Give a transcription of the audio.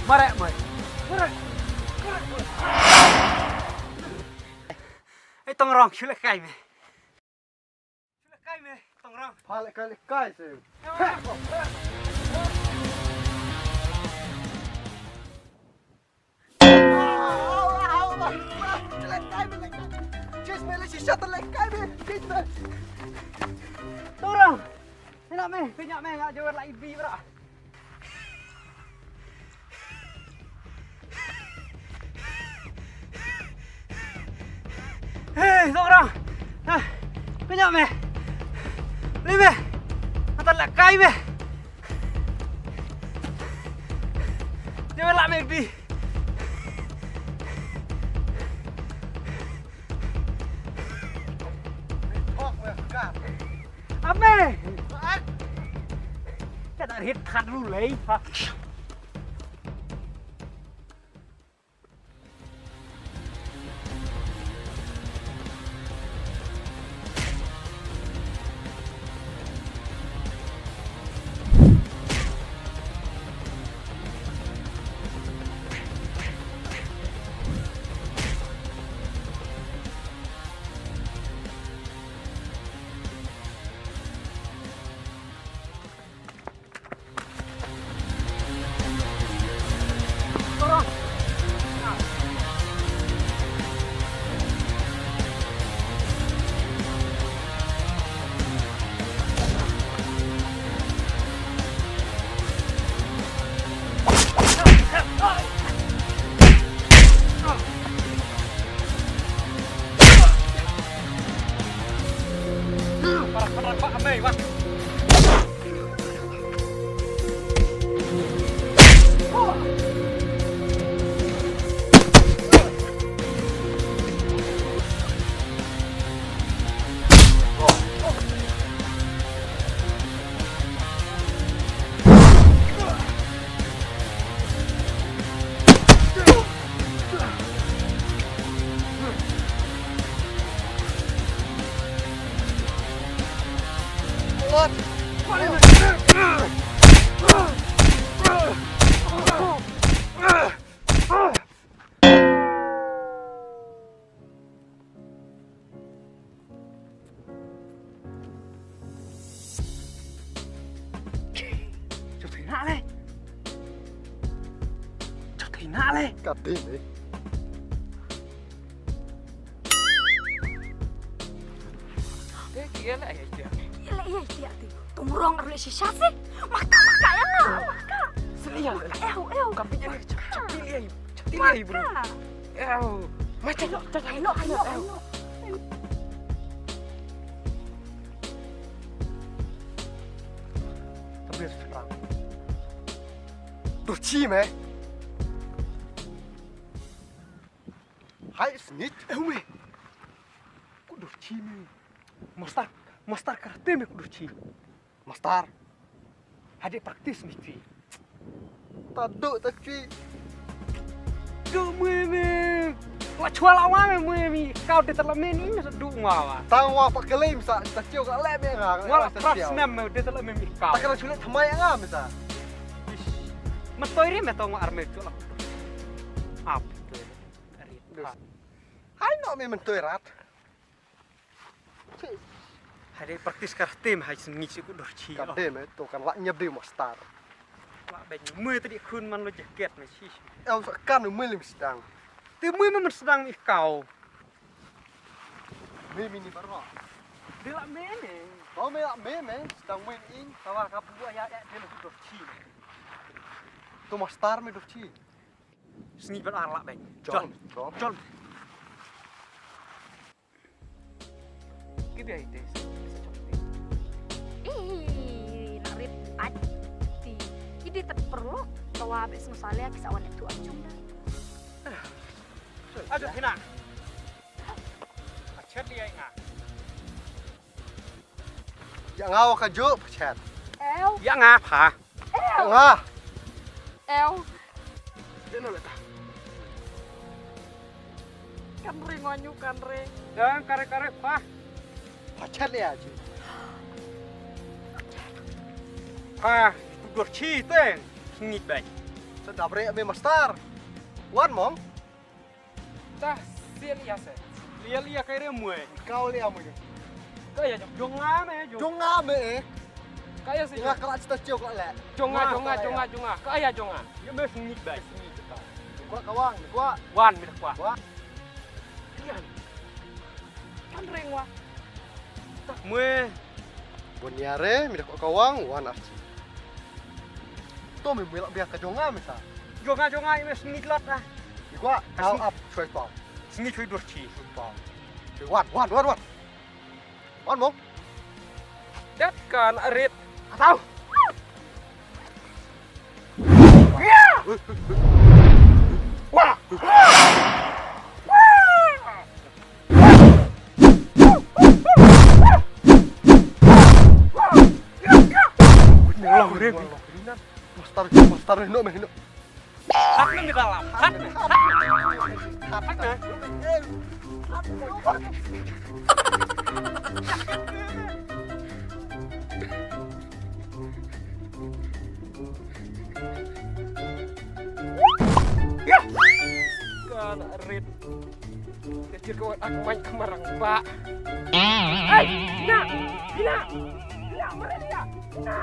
Marek, mày. Ê, tông rong, chú lại cay mày. Chú lại cay mày, tông rong. Phá lại cay rồi. Tông rong. Thế nào mày, cái nhà mày ngã cho lại vi vào đó. Hei, seorang. Nah, kenyak meh. Lime. Mata lak kai meh. Jangan lak meh di. Apa? Cái đã hết khăn luôn lấy hả? Pak Amei, Pak. Nạ lên. Cặp tìm đi. Thế kia lại tiệt. Lại tiệt thì tumurong ar si Shafi. Maka ya na. Maka. Seliya. Ew. Kapi jadi cepat bro. Ew. Macam Ayo. biar serang. Durci me. Hai snit. me. Ku durci me. Mastar karate me ku durci. Mastar. Hadi praktis mesti. Taduk tapi. Du me. Lah jual awang me kau de terlamen ini sedu ngawa. Tang wa pak kelem sa ciu ka le me nga. Wala pras mem de terlamen mi kau. Tak kena sulit thamai nga me sa. Metoire me tong arme tu lah. Ap. Hai no me mentoirat. Hadi praktis karate me hai sengit ku durci. Kade me tu kan lak nyep di mastar. Lah ben me tadi kun man lo jaket me si. El kan me lim sedang. Tu me men sedang mi kau. Me mini baru. De la mene. Kau me lak me sedang win in. Tawar ka bu ya de lo durci. Tu mastar me durci. Sengit ber arlak ben. Jom. Jom. Kita itu. Narit ati. Ini tak perlu kau habis masalah kisawan itu acung dah. Aduh, hina. Acet dia ingat. Yang ngau ka jo chat. El, Ya ngapa? Nga. El, Dia nak letak. kan ring wanyu kan ring. Dan kare-kare pa. Chat le aja. Pa, tu durci teng. Sengit baik. Sedap re me mastar. Wan mong. Dah, lia se. Lia kaya mue. Kau le amu. Kaya jonga me jong. Jonga me. Kaya sih. Nga kelak cita ciu kelak le. Jonga. Kaya jonga. Ya me sengit baik. Gua kawang, gua. Wan mi kwa. Gua. Kan ring wa. Mue. Boniare mi dak kawang wan arci. To me melak biar ka jonga me sa. Jonga me sengit lot lah. Gua kau up cuy pau. Sengit cui durci. Pau. Wan. Wan mong. Dat kan arit. Tahu. Wah. Nyolong ring. Mastar no me no. Hakna di dalam. Hakna. Ya. Kan rit. Kecil kau aku main kemarang, Pak. Hina, mereka. Hina.